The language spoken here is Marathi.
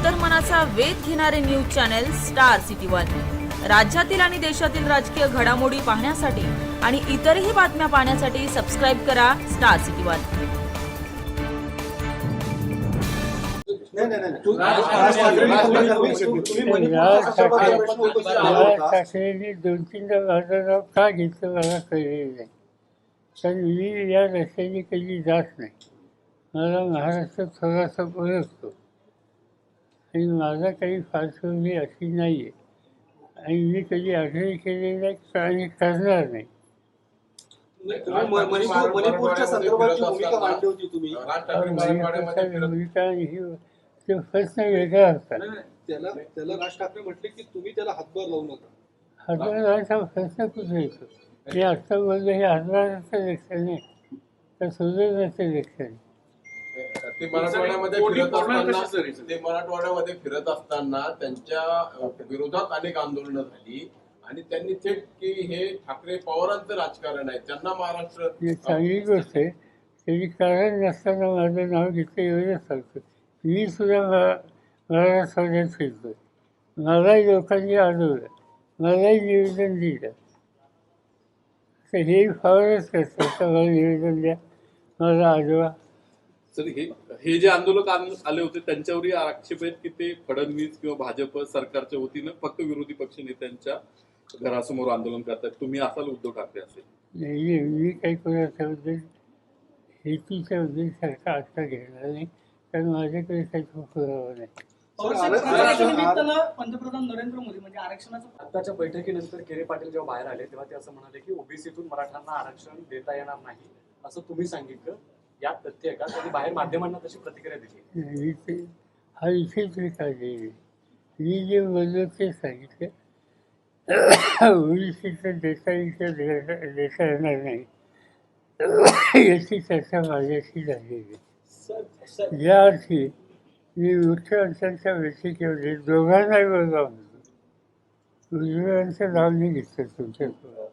अंतर्मनाचा वेध घेणारे news channel star city one. राज्यातील आणि देशातील राजकीय घडामोडी पाहण्यासाठी आणि इतरही बातम्या पाहण्यासाठी सबस्क्राइब करा स्टार सिटी वन। ठाकरेंनी 2-3दा माझं नाव का घेतलं मला कळलेलं नाही, कारण मी या रस्त्याने कधी जात नाही. मला महाराष्ट्र थोडासा ओळखतो आणि माझा काही फारसवडी अशी नाही आहे आणि मी कधी आग्रह केलेला नाही आणि करणार नाही. भूमिका ही तो प्रश्न वेगळा होता. त्याला राज ठाकरे म्हटले की तुम्ही त्याला हातभार लावू नका. हातभार लावायचा प्रश्न कुठे येतो? मी आत्ता बोललो हे हातभाराचं लक्षण नाही तर सुधारण्याचं लक्षण. ते मराठवाड्यामध्ये फिरत असताना त्यांच्या विरोधात अनेक आंदोलनं झाली आणि त्यांनी थेट की हे ठाकरे पवारांचं राजकारण आहे, त्यांना महाराष्ट्र चांगली गोष्ट आहे. त्याची कारण नसताना माझं नाव घेतलं एवढंच सांगतो. मी सुद्धा महाराष्ट्रात फिरतो, मलाही लोकांनी आढळलं, मलाही निवेदन दिलं. तर हे फारच कसं मला निवेदन द्या, मला आढळा. सर हे जे आंदोलक आले होते त्यांच्यावरही आक्षेप आहेत की ते फडणवीस किंवा भाजप सरकारच्या वतीनं फक्त विरोधी पक्ष नेत्यांच्या घरासमोर आंदोलन करतात. तुम्ही असाल उद्धव ठाकरे असेल? नाही, मी काही कोणाच्याबद्दल हेतूच्याबद्दल सारखा आत्ता घेणार नाही, कारण माझ्याकडे काही पुरावा नाही. पंतप्रधान नरेंद्र मोदी म्हणजे आरक्षणाचं आताच्या बैठकीनंतर केरे पाटील जेव्हा बाहेर आले तेव्हा ते असं म्हणाले की ओबीसीतून मराठ्यांना आरक्षण देता येणार नाही असं तुम्ही सांगितलं. यात तथ्य आहे का? त्यांनी बाहेर माध्यमांना तशी प्रतिक्रिया दिली. हा विषयच काढलेली मी जे बोललो ते सांगितलं. ओबीसीचं देता येणार नाही याची चर्चा माझ्याशी झालेली. या अर्थी मी मुख्यमंत्र्यांच्या बैठकीमध्ये दोघांनाही बोलवा म्हणतो. उजव्यांचं नाव नाही घेतलं तुमच्यासोबत.